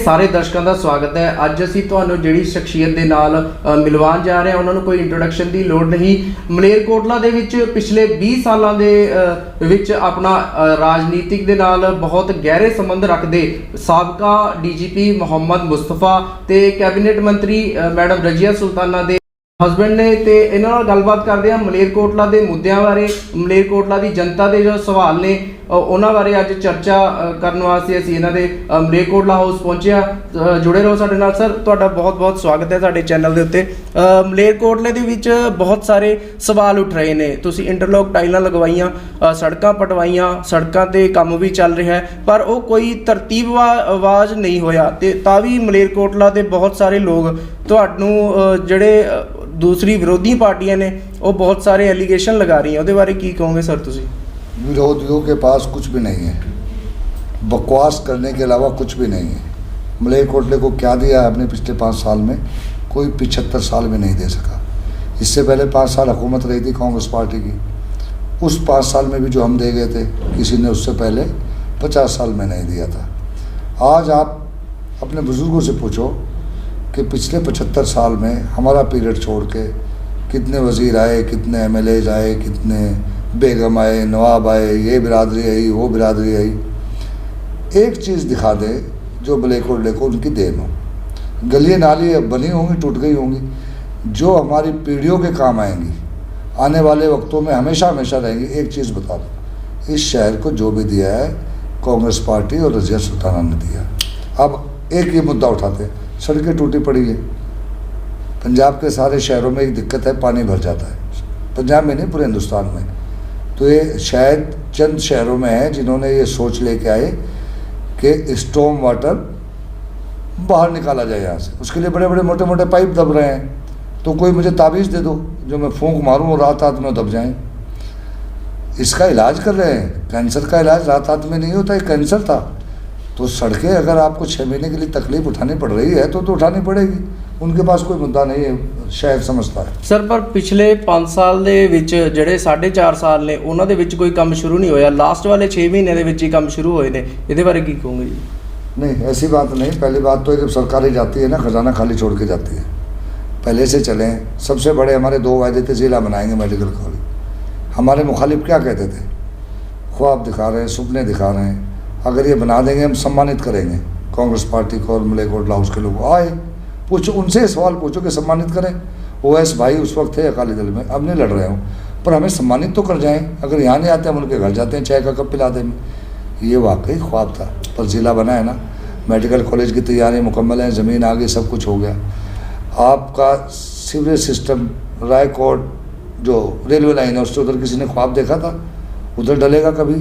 सारे दर्शकों का स्वागत है। अज असीं तुहानूं जिहड़ी शख्सियत दे नाल मिलवान जा रहे हैं, उन्होंने कोई इंट्रोडक्शन की लोड़ नहीं। मलेरकोटला दे विच पिछले 20 सालों के विच अपना राजनीतिक दे नाल बहुत गहरे संबंध रखते साबका DGP मुहम्मद मुस्तफा ते कैबिनेट मंत्री मैडम रजिया सुल्ताना दे हसबैंड ने ते इन्हां नाल गलबात करदे आ मलेरकोटला के मुद्दों बारे, मलेरकोटला की जनता के जो सवाल ने उन्हां बारे अज चर्चा करने वास्ते असीं इन्हां दे मलेरकोटला हाउस पहुंचे आ। जुड़े रहो साडे नाल। सर तुहाडा बहुत बहुत स्वागत है साडे चैनल दे उत्ते। मलेरकोटले दे विच बहुत सारे सवाल उठ रहे ने, तुसीं इंटरलॉक टाइलां लगवाइयां, सड़कां पटवाइयां, सड़कां ते काम भी चल रहा है, पर वो कोई तरतीबवाज नहीं होया ते तां वी मलेरकोटला दे बहुत सारे लोग तुहानूं जिहड़े दूसरी विरोधी पार्टियां ने वो बहुत सारे एलीगेशन लगा रही हैं, उहदे बारे की कहोगे सर तुसीं? विरोधियों के पास कुछ भी नहीं है, बकवास करने के अलावा कुछ भी नहीं है। मलेरकोटले को क्या दिया है अपने पिछले 5 साल में? कोई 75 साल में नहीं दे सका। इससे पहले 5 साल हुकूमत रही थी कांग्रेस पार्टी की, उस 5 साल में भी जो हम दे गए थे किसी ने उससे पहले 50 साल में नहीं दिया था। आज आप अपने बुज़ुर्गों से पूछो कि पिछले 75 साल में हमारा पीरियड छोड़ के कितने वज़ीर आए, कितने MLAs आए, कितने बेगम आए, नवाब आए, ये बिरादरी आई, वो बिरादरी आई। एक चीज़ दिखा दे जो मलेरकोटले को उनकी देन हो। गलियाँ नाली अब बनी होंगी, टूट गई होंगी, जो हमारी पीढ़ियों के काम आएंगी, आने वाले वक्तों में हमेशा हमेशा रहेंगी। एक चीज़ बता दो, इस शहर को जो भी दिया है कांग्रेस पार्टी और रजिया सुल्ताना ने दिया। अब एक ही मुद्दा उठाते हैं, सड़कें टूटी पड़ी है। पंजाब के सारे शहरों में एक दिक्कत है, पानी भर जाता है। पंजाब में नहीं, पूरे हिंदुस्तान में। तो ये शायद चंद शहरों में है जिन्होंने ये सोच लेके आए कि स्टॉर्म वाटर बाहर निकाला जाए यहाँ से। उसके लिए बड़े बड़े मोटे मोटे पाइप दब रहे हैं। तो कोई मुझे ताबीज़ दे दो जो मैं फूंक मारूँ और रात रात में दब जाएँ। इसका इलाज कर रहे हैं। कैंसर का इलाज रात रात में नहीं होता, ये कैंसर था। तो सड़कें अगर आपको 6 महीने के लिए तकलीफ उठानी पड़ रही है तो उठानी पड़ेगी। उनके पास कोई मुद्दा नहीं है, शायद समझता है। सर पर पिछले 5 साल दे विच ਜਿਹੜੇ 4.5 साल ने ਉਹਨਾਂ ਦੇ ਵਿੱਚ ਕੋਈ ਕੰਮ शुरू नहीं होया, लास्ट वाले 6 महीने ਦੇ ਵਿੱਚ ही ਕੰਮ शुरू होए ने, ਇਹਦੇ ਬਾਰੇ ਕੀ ਕਹੋਗੇ जी? नहीं, ऐसी बात नहीं। पहली बात तो जब सरकारें जाती है ना, खजाना खाली छोड़ के जाती है। पहले से चलें, सबसे बड़े हमारे 2 वायदे थे, ज़िला बनाएंगे मेडिकल कॉलेज। हमारे मुखालिफ क्या कहते थे? ख्वाब दिखा रहे हैं, सपने दिखा रहे हैं। अगर ये बना देंगे हम सम्मानित करेंगे कांग्रेस पार्टी को और मलेरकोटला हाउस के लोग। आए पूछो, उनसे सवाल पूछो कि सम्मानित करें। OS भाई उस वक्त थे अकाली दल में, अब नहीं लड़ रहे हो, पर हमें सम्मानित तो कर जाएं। अगर यहाँ नहीं आते हम उनके घर जाते हैं, चाय का कप पिला दें। ये वाकई ख्वाब था, पर ज़िला बना है ना। मेडिकल कॉलेज की तैयारी मुकम्मल है, ज़मीन आ गई, सब कुछ हो गया। आपका सीवरेज सिस्टम रायकोट जो रेलवे लाइन है उससे उधर किसी ने ख्वाब देखा था? उधर डलेगा कभी?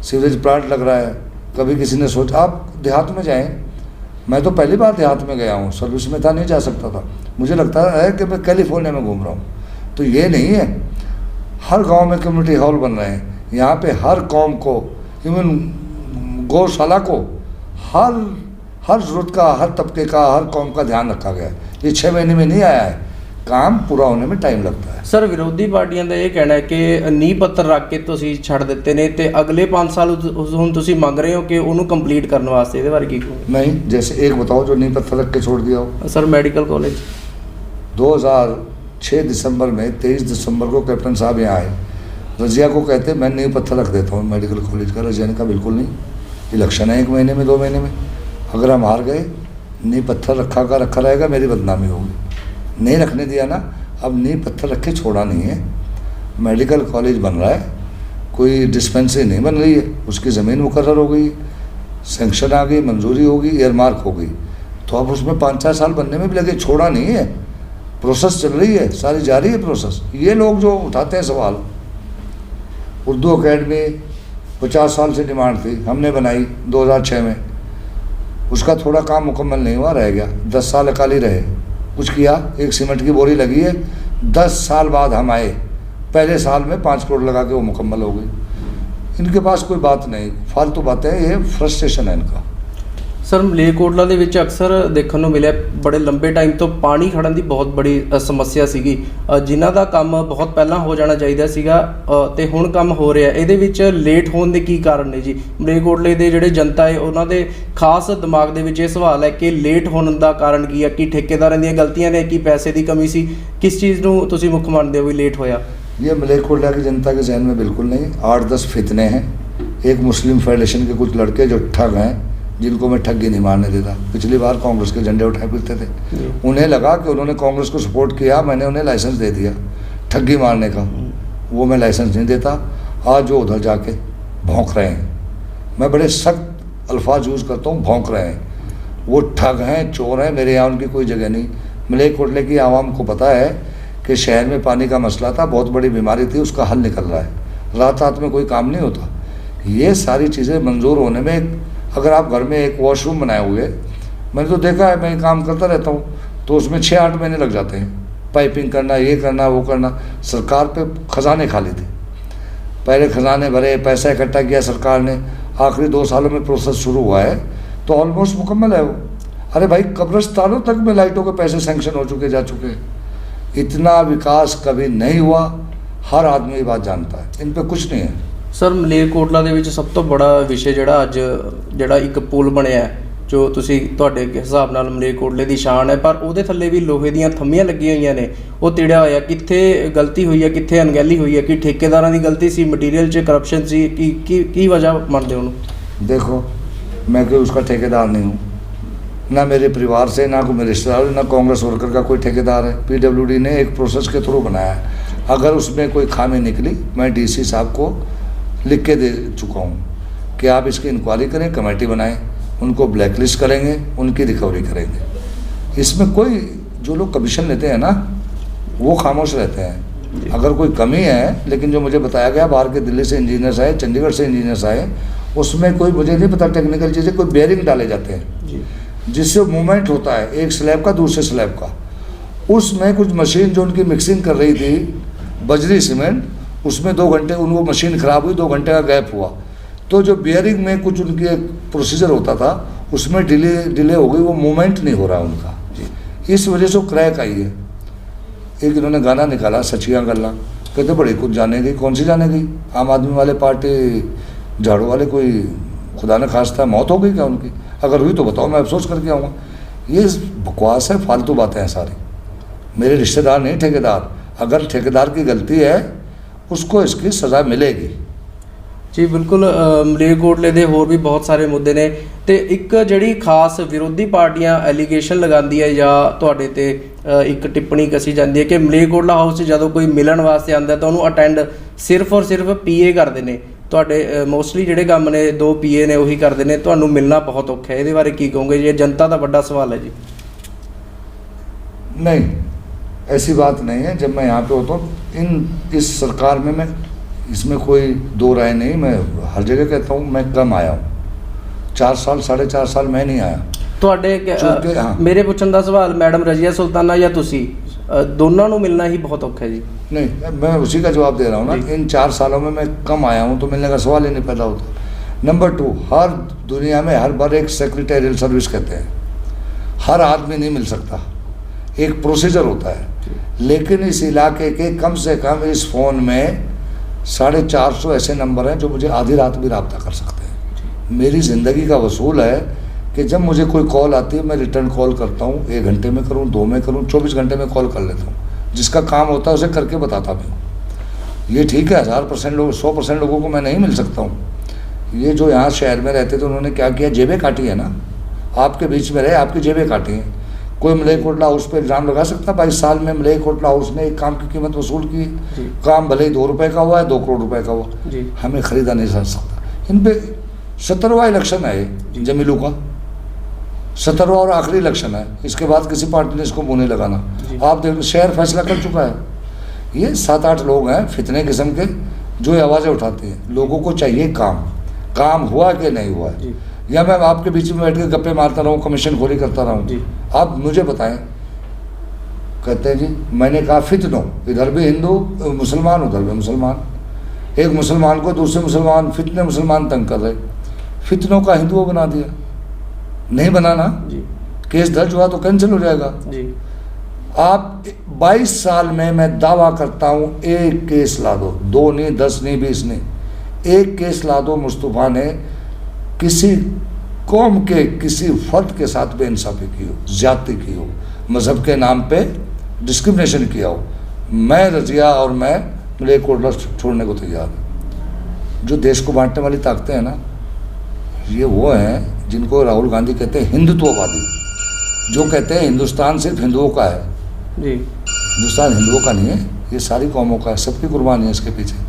सीवरेज प्लांट लग रहा है, कभी किसी ने सोचा? आप देहात में जाएं, मैं तो पहली बार देहात में गया हूँ, सर्विस में था, नहीं जा सकता था। मुझे लगता है कि मैं कैलिफोर्निया में घूम रहा हूँ। तो ये नहीं है, हर गांव में कम्युनिटी हॉल बन रहे हैं। यहाँ पे हर कौम को, इवन गौशाला को, हर ज़रूरत का, हर तबके का, हर कौम का ध्यान रखा गया है। ये 6 महीने में नहीं आया है, काम पूरा होने में टाइम लगता है। सर विरोधी पार्टियां का ये कहना है कि नींह पत्थर रख के तुसीं छड़ दिते ने ते अगले 5 साल हुण तुसीं मंग रहे हो कि उन्होंने कंप्लीट करने वास्ते, इहदे बारे की कहोगे? नहीं, जैसे एक बताओ जो नींह पत्थर रख के छोड़ दिया हो। सर मेडिकल कॉलेज 2006 दिसंबर में 23 दिसंबर को कैप्टन साहब यहाँ आए, रजिया को कहते मैं नींव पत्थर रख देता हूँ मेडिकल कॉलेज का। रजिया ने कहा बिल्कुल नहीं, इलेक्शन है 1 महीने में, 2 महीने में, अगर हम हार गए नींव पत्थर रखा रहेगा, मेरी बदनामी होगी। नहीं रखने दिया ना। अब नींव पत्थर रख के छोड़ा नहीं है। मेडिकल कॉलेज बन रहा है, कोई डिस्पेंसरी नहीं बन रही है, उसकी ज़मीन मुकर्रर हो गई, सेंक्शन आ गई, मंजूरी होगी, एयरमार्क हो गई। तो अब उसमें 5-4 साल बनने में भी लगे, छोड़ा नहीं है, प्रोसेस चल रही है, सारी जारी है प्रोसेस। ये लोग जो उठाते हैं सवाल, उर्दू अकेडमी 50 साल से डिमांड थी, हमने बनाई 2006 में, उसका थोड़ा काम मुकम्मल नहीं हुआ, रह गया। 10 साल अकाली रहे, कुछ किया, एक सीमेंट की बोरी लगी है। 10 साल बाद हम आए, पहले साल में 5 करोड़ लगा के वो मुकम्मल हो गई। इनके पास कोई बात नहीं, फालतू बातें, ये फ्रस्ट्रेशन है इनका। ਸਰ ਮਲੇਰਕੋਟਲਾ ਦੇ ਵਿੱਚ ਅਕਸਰ ਦੇਖਣ ਨੂੰ ਮਿਲਿਆ ਬੜੇ ਲੰਬੇ ਟਾਈਮ ਤੋਂ ਪਾਣੀ ਖੜਨ ਦੀ ਬਹੁਤ ਬੜੀ ਸਮੱਸਿਆ ਸੀਗੀ, ਜਿਨ੍ਹਾਂ ਦਾ ਕੰਮ ਬਹੁਤ ਪਹਿਲਾਂ ਹੋ ਜਾਣਾ ਚਾਹੀਦਾ ਸੀਗਾ ਤੇ ਹੁਣ ਕੰਮ ਹੋ ਰਿਹਾ। ਇਹਦੇ ਵਿੱਚ ਲੇਟ ਹੋਣ ਦੇ ਕੀ ਕਾਰਨ ਨੇ ਜੀ? ਮਲੇਰਕੋਟਲੇ ਦੇ ਜਿਹੜੇ ਜਨਤਾ ਹੈ ਉਹਨਾਂ ਦੇ ਖਾਸ ਦਿਮਾਗ ਦੇ ਵਿੱਚ ਇਹ ਸਵਾਲ ਹੈ ਕਿ ਲੇਟ ਹੋਣ ਦਾ ਕਾਰਨ ਕੀ ਹੈ? ਕਿ ਠੇਕੇਦਾਰਾਂ ਦੀਆਂ ਗਲਤੀਆਂ ਨੇ, ਕਿ ਪੈਸੇ ਦੀ ਕਮੀ ਸੀ? ਕਿਸ ਚੀਜ਼ ਨੂੰ ਤੁਸੀਂ ਮੁੱਖ ਮੰਨਦੇ ਹੋ ਵੀ ਲੇਟ ਹੋਇਆ? ये मलेरकोटला की जनता के जहन में बिल्कुल नहीं। 8-10 फितने हैं। एक मुस्लिम फेडरेशन के कुछ लड़के जो ठग हैं, जिनको मैं ठगी नहीं मारने देता। पिछली बार कांग्रेस के झंडे उठाए फिरते थे, उन्हें लगा कि उन्होंने कांग्रेस को सपोर्ट किया, मैंने उन्हें लाइसेंस दे दिया ठगी मारने का। वो मैं लाइसेंस नहीं देता। आज जो उधर जाके भौंक रहे हैं, मैं बड़े सख्त अल्फाज यूज़ करता हूँ, भौंक रहे हैं। वो ठग हैं, चोर हैं, मेरे यहाँ उनकी कोई जगह नहीं। मलेरकोटले की आवाम को पता है कि शहर में पानी का मसला था, बहुत बड़ी बीमारी थी, उसका हल निकल रहा है। रात रात में कोई काम नहीं होता। ये सारी चीज़ें मंजूर होने में, अगर आप घर में एक वॉशरूम बनाए हुए, मैंने तो देखा है, मैं काम करता रहता हूँ, तो उसमें 6-8 महीने लग जाते हैं। पाइपिंग करना, ये करना, वो करना। सरकार पे खजाने खाली थे, पहले खजाने भरे, पैसा इकट्ठा किया सरकार ने। आखिरी 2 सालों में प्रोसेस शुरू हुआ है तो ऑलमोस्ट मुकम्मल है वो। अरे भाई, कब्रिस्तानों तक में लाइटों के पैसे सैंक्शन हो चुके, जा चुके हैं। इतना विकास कभी नहीं हुआ, हर आदमी ये बात जानता है। इन पे कुछ नहीं है। ਸਰ ਮਲੇਰਕੋਟਲਾ ਦੇ ਵਿੱਚ ਸਭ ਤੋਂ ਬੜਾ ਵਿਸ਼ੇ ਜਿਹੜਾ ਅੱਜ ਜਿਹੜਾ ਇੱਕ ਪੁਲ ਬਣਿਆ ਹੈ, ਜੋ ਤੁਸੀਂ ਤੁਹਾਡੇ ਹਿਸਾਬ ਨਾਲ ਮਲੇਰਕੋਟਲੇ ਦੀ ਸ਼ਾਨ ਹੈ, ਪਰ ਉਹਦੇ ਥੱਲੇ ਵੀ ਲੋਹੇ ਦੀਆਂ ਥੰਮੀਆਂ ਲੱਗੀਆਂ ਹੋਈਆਂ ਨੇ, ਉਹ ਤਿੜਿਆ ਹੋਇਆ। ਕਿੱਥੇ ਗਲਤੀ ਹੋਈ ਹੈ, ਕਿੱਥੇ ਅਣਗਹਿਲੀ ਹੋਈ ਹੈ? ਕਿ ਠੇਕੇਦਾਰਾਂ ਦੀ ਗਲਤੀ ਸੀ, ਮਟੀਰੀਅਲ 'ਚ ਕਰਪਸ਼ਨ ਸੀ, ਕੀ ਵਜ੍ਹਾ ਮੰਨਦੇ ਹੋ ਉਹਨੂੰ? देखो, मैं कोई उसका ठेकेदार नहीं हूँ, ना मेरे परिवार से, ना कोई मेरे रिश्तेदार, ना कांग्रेस वर्कर का कोई ठेकेदार है। PWD ने एक प्रोसेस के थ्रू बनाया है। अगर उसमें कोई खामी निकली, मैं DC साहब को लिख के दे चुका हूँ कि आप इसकी इंक्वायरी करें, कमेटी बनाएं, उनको ब्लैक लिस्ट करेंगे, उनकी रिकवरी करेंगे। इसमें कोई, जो लोग कमीशन लेते हैं ना, वो खामोश रहते हैं। अगर कोई कमी है, लेकिन जो मुझे बताया गया, बाहर के दिल्ली से इंजीनियर्स आए, चंडीगढ़ से इंजीनियर्स आए, उसमें कोई, मुझे नहीं पता टेक्निकल चीज़ें, कोई बेयरिंग डाले जाते हैं जिससे मूवमेंट होता है एक स्लैब का दूसरे स्लैब का। उसमें कुछ मशीन जो उनकी मिक्सिंग कर रही थी बजरी सीमेंट, उसमें 2 घंटे उनको मशीन ख़राब हुई, 2 घंटे का गैप हुआ, तो जो बियरिंग में कुछ उनकी एक प्रोसीजर होता था, उसमें डिले हो गई, वो मूवमेंट नहीं हो रहा उनका। इस वजह से वो क्रैक आई है। एक इन्होंने गाना निकाला, सचियाँ गल्ला, कहते बड़ी कुछ जाने गई। कौन सी जाने गई? आम आदमी वाले पार्टी, झाड़ू वाले, कोई खुदा न खास्ता मौत हो गई क्या उनकी? अगर हुई तो बताओ, मैं अफसोस करके आऊँगा। ये बकवास है, फालतू बातें हैं सारी। मेरे रिश्तेदार नहीं ठेकेदार। अगर ठेकेदार की गलती है, उसको इसकी सज़ा मिलेगी। ਜੀ ਬਿਲਕੁਲ। ਮਲੇਰਕੋਟਲੇ ਦੇ ਹੋਰ ਵੀ ਬਹੁਤ ਸਾਰੇ ਮੁੱਦੇ ਨੇ, ਤੇ ਇੱਕ ਜਿਹੜੀ ਖਾਸ ਵਿਰੋਧੀ ਪਾਰਟੀਆਂ ਐਲੀਗੇਸ਼ਨ ਲਗਾਉਂਦੀ ਹੈ ਜਾਂ ਤੁਹਾਡੇ ਤੇ ਇੱਕ ਟਿੱਪਣੀ ਕਸੀ ਜਾਂਦੀ ਹੈ ਕਿ ਮਲੇਰਕੋਟਲਾ ਹਾਊਸ 'ਚ ਜਦੋਂ ਕੋਈ ਮਿਲਣ ਵਾਸਤੇ ਆਉਂਦਾ ਤਾਂ ਉਹਨੂੰ ਅਟੈਂਡ ਸਿਰਫ ਔਰ ਸਿਰਫ PA ਕਰਦੇ ਨੇ। ਤੁਹਾਡੇ ਮੋਸਟਲੀ ਜਿਹੜੇ ਕੰਮ ਨੇ 2 PA ਨੇ ਉਹੀ ਕਰਦੇ ਨੇ, ਤੁਹਾਨੂੰ ਮਿਲਣਾ ਬਹੁਤ ਔਖਾ ਹੈ। ਇਹਦੇ ਬਾਰੇ ਕੀ ਕਹੋਗੇ ਜੀ? ਇਹ ਜਨਤਾ ਦਾ ਵੱਡਾ ਸਵਾਲ ਹੈ ਜੀ। नहीं, ऐसी बात नहीं है। जब मैं यहाँ पे होता हूँ, इस सरकार में मैं, इसमें कोई 2 राय नहीं। मैं हर जगह कहता हूँ, मैं कम आया हूँ। 4 साल 4.5 साल मैं नहीं आया। ਤੁਹਾਡੇ ਮੇਰੇ ਪੁੱਛਣ ਦਾ ਸਵਾਲ, ਮੈਡਮ ਰਜ਼ੀਆ ਸੁਲਤਾਨਾ ਜਾਂ ਤੁਸੀਂ, ਦੋਨਾਂ ਨੂੰ मिलना ही बहुत औखा है जी। नहीं, मैं उसी का जवाब दे रहा हूँ ना। इन 4 सालों में मैं कम आया हूँ, तो मिलने का सवाल ही नहीं पैदा होता। नंबर 2, हर दुनिया में हर बार एक सेक्रेटेरियल सर्विस कहते हैं, हर आदमी नहीं मिल सकता, एक प्रोसीजर होता है। लेकिन इस इलाके के कम से कम इस फ़ोन में 450 ऐसे नंबर हैं जो मुझे आधी रात भी रब्ता कर सकते हैं। मेरी ज़िंदगी का वसूल है कि जब मुझे कोई कॉल आती है, मैं रिटर्न कॉल करता हूँ। 1 घंटे में करूँ, 2 में करूँ, 24 घंटे में कॉल कर लेता हूँ। जिसका काम होता है उसे करके बताता भी हूँ। ये ठीक है, 1000% लोग, 100% लोगों को मैं नहीं मिल सकता हूँ। ये जो यहाँ शहर में रहते थे, उन्होंने क्या किया? जेबें काटी है ना, आपके बीच में रहे, आपकी जेबें काटी हैं। कोई मलेरकोटला हाउस पर इल्ज़ाम लगा सकता है? 22 साल में मलेरकोटला हाउस ने एक काम की कीमत वसूल की। काम भले ही 2 रुपये का हुआ है, 2 करोड़ रुपए का हुआ, हमें ख़रीदा नहीं जा सकता। इन पर 17वां इलेक्शन है जमीलू का, 17वां और आखिरी इलेक्शन है। इसके बाद किसी पार्टी ने इसको मुँह नहीं लगाना। आप देख, शहर फैसला कर चुका है। ये 7-8 लोग हैं फितने किस्म के, जो ये आवाज़ें उठाते हैं। लोगों को चाहिए काम हुआ कि नहीं हुआ है, या मैं आपके बीच में बैठ के गप्पे मारता रहूँ, कमीशन खोरी करता रहूँ? आप मुझे बताएं। कहते हैं जी, मैंने कहा फितनो, इधर भी हिंदू मुसलमान, उधर भी मुसलमान। एक मुसलमान को दूसरे मुसलमान, फितने मुसलमान तंग कर रहे, फितनों का हिंदुओं बना दिया। नहीं बनाना, जी केस दर्ज हुआ तो कैंसिल हो जाएगा। जी आप 22 साल में मैं दावा करता हूँ एक केस ला दो, 2 नहीं, 10 नहीं, 20 नहीं, एक केस ला दो मुस्तफ़ा ने किसी कौम के किसी फर्द के साथ बेइंसाफी की हो, ज्यादती की हो, मज़हब के नाम पे डिस्क्रिमिनेशन किया हो, मैं रजिया और मैं मलेरकोटला छोड़ने को तैयार हूँ। जो देश को बांटने वाली ताकतें हैं ना, ये वो हैं जिनको राहुल गांधी कहते हैं हिंदुत्ववादी, जो कहते हैं हिंदुस्तान सिर्फ हिंदुओं का है। जी हिंदुस्तान हिंदुओं का नहीं है, ये सारी कौमों का है, सबकी कुर्बानी है इसके पीछे।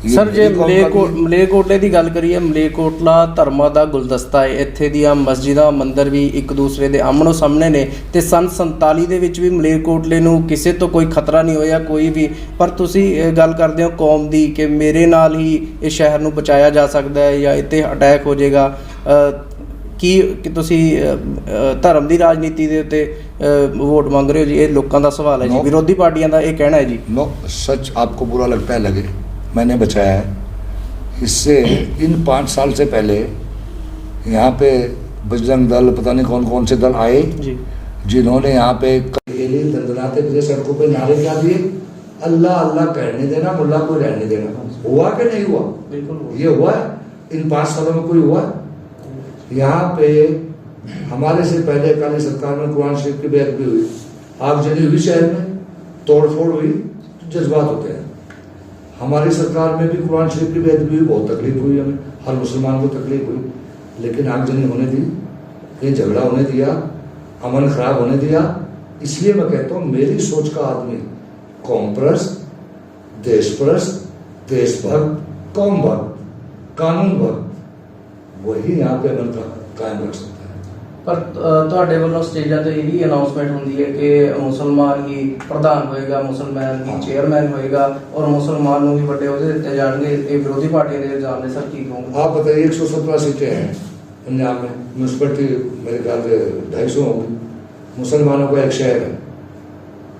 ਸਰ ਜੇ ਮਲੇਰਕੋਟਲੇ ਦੀ ਗੱਲ ਕਰੀਏ, ਮਲੇਰਕੋਟਲਾ ਧਰਮਾਂ ਦਾ ਗੁਲਦਸਤਾ ਹੈ। ਇੱਥੇ ਦੀਆਂ ਮਸਜਿਦਾਂ ਮੰਦਰ ਵੀ ਇੱਕ ਦੂਸਰੇ ਦੇ ਆਮਣੋ ਸਾਹਮਣੇ ਨੇ ਤੇ ਸੰਨ 47 ਦੇ ਵਿੱਚ ਵੀ ਮਲੇਰਕੋਟਲੇ ਨੂੰ ਕਿਸੇ ਤੋਂ ਕੋਈ ਖਤਰਾ ਨਹੀਂ ਹੋਇਆ ਕੋਈ ਵੀ। ਪਰ ਤੁਸੀਂ ਗੱਲ ਕਰਦੇ ਹੋ ਕੌਮ ਦੀ ਕਿ ਮੇਰੇ ਨਾਲ ਹੀ ਇਹ ਸ਼ਹਿਰ ਨੂੰ ਬਚਾਇਆ ਜਾ ਸਕਦਾ ਹੈ ਜਾਂ ਇੱਥੇ ਅਟੈਕ ਹੋ ਜਾਏਗਾ, ਕਿ ਤੁਸੀਂ ਧਰਮ ਦੀ ਰਾਜਨੀਤੀ ਦੇ ਉੱਤੇ ਵੋਟ ਮੰਗ ਰਹੇ ਹੋ ਜੀ? ਇਹ ਲੋਕਾਂ ਦਾ ਸਵਾਲ ਹੈ ਜੀ, ਵਿਰੋਧੀ ਪਾਰਟੀਆਂ ਦਾ ਇਹ ਕਹਿਣਾ ਹੈ ਜੀ। नो सच आपको बुरा लगता है लगे, मैंने बचाया है। इससे इन 5 साल से पहले यहाँ पे बजरंग दल, पता नहीं कौन कौन से दल आए जी जिन्होंने यहाँ पे दंदनाते फिरे सड़कों पे नारे क्या दिए, अल्लाह अल्लाह कहने देना, मुल्ला को रहने देना। हुआ कि नहीं हुआ? बिल्कुल ये हुआ है? इन 5 सालों में कोई हुआ? यहाँ पे हमारे से पहले अकाली सरकार में कुरान शरीफ की बेअदबी हुई, आगजनी हुई, शहर में तोड़ फोड़ हुई, जज्बात होते हैं। हमारी सरकार में भी कुरान शरीफ की बेअदबी हुई, बहुत तकलीफ हुई, हमें हर मुसलमान को तकलीफ हुई, लेकिन आगजनी होने दी, ये झगड़ा होने दिया, अमन खराब होने दिया। इसलिए मैं कहता हूँ मेरी सोच का आदमी कौमप्रस्त, देशप्रस्त, देशभक्त, कौम भक्त, कानून भक्त, वही यहाँ पे अमन कायम रख सकता है। ਪਰ ਤੁਹਾਡੇ ਵੱਲੋਂ ਸਟੇਜਾਂ ਤੇ ਇਹ ਵੀ ਅਨਾਉਂਸਮੈਂਟ ਹੁੰਦੀ ਹੈ ਕਿ ਮੁਸਲਮਾਨ ਹੀ ਪ੍ਰਧਾਨ ਹੋਏਗਾ, ਮੁਸਲਮਾਨ ਹੀ ਚੇਅਰਮੈਨ ਹੋਏਗਾ ਔਰ ਮੁਸਲਮਾਨ ਨੂੰ ਵੀ ਵੱਡੇ ਅਹੁਦੇ ਦਿੱਤੇ ਜਾਣਗੇ। ਇਹ ਵਿਰੋਧੀ ਪਾਰਟੀਆਂ ਦੇ ਇਲਜ਼ਾਮ ਨੇ, ਸਰ ਕੀ ਕਹੋਗੇ? आप बताइए, 117 सीटें हैं पंजाब में, म्यूनसिपलिटी मेरे ख्याल से 250 होंगी, मुसलमानों का एक शहर है,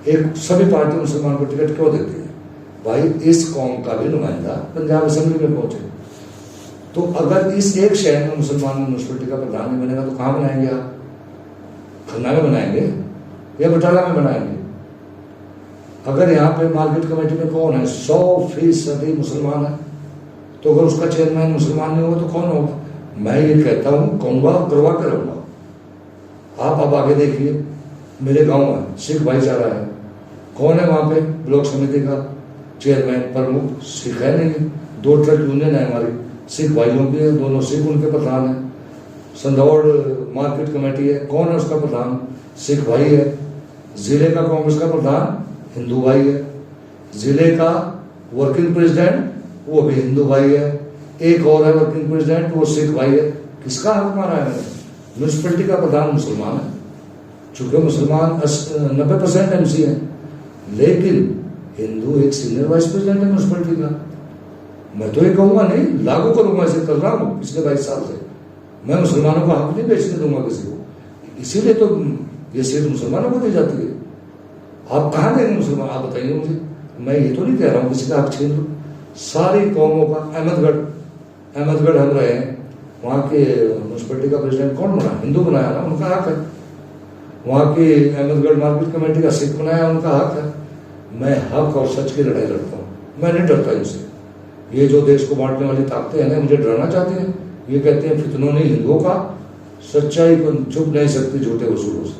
एक सभी पार्टी मुसलमान को टिकट क्यों देती है? भाई इस कौम का भी नुमाइंदा पंजाब असेंबली में पहुंचे, तो अगर इस एक शहर में मुसलमान म्यूनसिपलिटी का प्रधान नहीं बनेगा तो कहाँ बनाएंगे आप? खन्ना में बनाएंगे या बटाला में बनाएंगे? अगर यहाँ पे मार्केट कमेटी में कौन है 100% मुसलमान है, तो अगर उसका चेयरमैन मुसलमान नहीं होगा तो कौन होगा? मैं ये कहता हूँ, कहूँगा, करवा कर रहूँगा। आप अब आगे देखिए, मेरे गाँव में सिख भाईचारा है, कौन है वहाँ पे ब्लॉक समिति का चेयरमैन प्रमुख? सिख है नहीं। 2 ट्रक यूनियन है हमारी, सिख भाइयों की है, दोनों सिख उनके प्रधान है। संदौड़ मार्केट कमेटी है, कौन है उसका प्रधान? सिख भाई है। जिले का कांग्रेस का प्रधान हिंदू भाई है। जिले का वर्किंग प्रेसिडेंट वो भी हिंदू भाई है। एक और है वर्किंग प्रेसिडेंट, वो सिख भाई है। किसका हक मारा है मैंने? म्यूनसिपलिटी का प्रधान मुसलमान है, चूंकि मुसलमान 90% MC है, लेकिन हिंदू एक सीनियर वाइस प्रेसिडेंट है म्यूनसिपलिटी का। मैं तो ये कहूँगा नहीं, लागू करूँगा, इसे कर रहा हूँ पिछले 22 साल से। मैं मुसलमानों को हक नहीं बेचने दूंगा किसी को, इसीलिए तो ये सीट मुसलमानों को दी जाती है। आप कहाँ देंगे मुसलमान? आप बताइए मुझे। मैं ये तो नहीं कह रहा हूँ किसी का हक छीन लो, सारी कौमों का। अहमदगढ़ हम रहे हैं, वहाँ के म्यूनसिपलिटी का प्रेसिडेंट कौन बना? हिंदू बनाया ना, उनका हक है। वहाँ की अहमदगढ़ मार्केट कमेटी का सिख बनाया, उनका हक है। मैं हक और सच की लड़ाई लड़ता हूँ, मैं नहीं डरता इनसे। ये जो देश को बांटने वाली ताकतें हैं ना, मुझे डराना चाहती हैं। ये कहते हैं फितनों ने हिंदुओं का, सच्चाई को छुप नहीं सकती झूठे वसूलों से।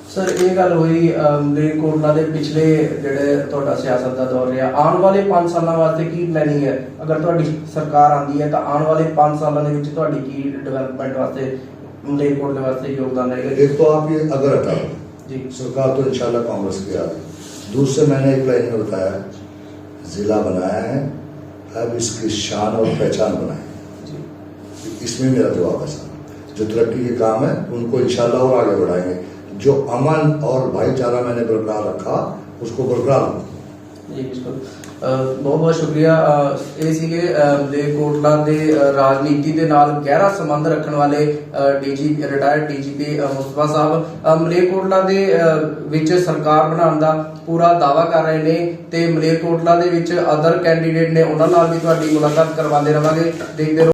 सर ये गल हुई मलेरकोटला ਦੇ ਪਿਛਲੇ ਜਿਹੜੇ ਤੁਹਾਡਾ ਸਿਆਸਤ ਦਾ ਦੌਰ ਰਿਹਾ, ਆਉਣ ਵਾਲੇ 5 ਸਾਲਾਂ ਵਾਸਤੇ ਕੀ ਪਲੈਨਿੰਗ ਹੈ? ਅਗਰ ਤੁਹਾਡੀ ਸਰਕਾਰ ਆਂਦੀ ਹੈ ਤਾਂ ਆਉਣ ਵਾਲੇ 5 ਸਾਲਾਂ ਦੇ ਵਿੱਚ ਤੁਹਾਡੀ ਕੀ ਡਿਵੈਲਪਮੈਂਟ ਵਾਸਤੇ, मलेरकोटले वास्ते योगदान रहेगा? एक तो आप ये अगर हटाओ जी, सरकार तो इंशाल्लाह कांग्रेस की आ गई। दूसरे मैंने एक लाइन में बताया, जिला बनाया है, अब इसकी शान और पहचान बनाए। इसमें मेरा जवाब है सर। जो तरक्की के काम है उनको इंशाल्लाह और आगे बढ़ाएंगे। जो अमन और भाईचारा मैंने बरकरार रखा उसको बरकरार रखूंगा। जी बिल्कुल। बहुत बहुत शुक्रिया। ਇਹ ਸੀਗੇ ਮਲੇਰਕੋਟਲਾ ਦੇ ਰਾਜਨੀਤੀ ਦੇ ਨਾਲ ਗਹਿਰਾ ਸੰਬੰਧ ਰੱਖਣ ਵਾਲੇ ਰਿਟਾਇਰਡ DGP ਮੁਸਤਫਾ ਸਾਹਿਬ। ਮਲੇਰਕੋਟਲਾ ਦੇ ਵਿੱਚ ਸਰਕਾਰ ਬਣਾਉਣ ਦਾ ਪੂਰਾ ਦਾਅਵਾ ਕਰ ਰਹੇ ਨੇ ਤੇ ਮਲੇਰਕੋਟਲਾ ਦੇ ਵਿੱਚ ਅਦਰ ਕੈਂਡੀਡੇਟ ਨੇ, ਉਹਨਾਂ ਨਾਲ ਵੀ ਤੁਹਾਡੀ ਮੁਲਾਕਾਤ ਕਰਵਾਉਂਦੇ ਰਵਾਂਗੇ। ਦੇਖਦੇ ਰਹੋ।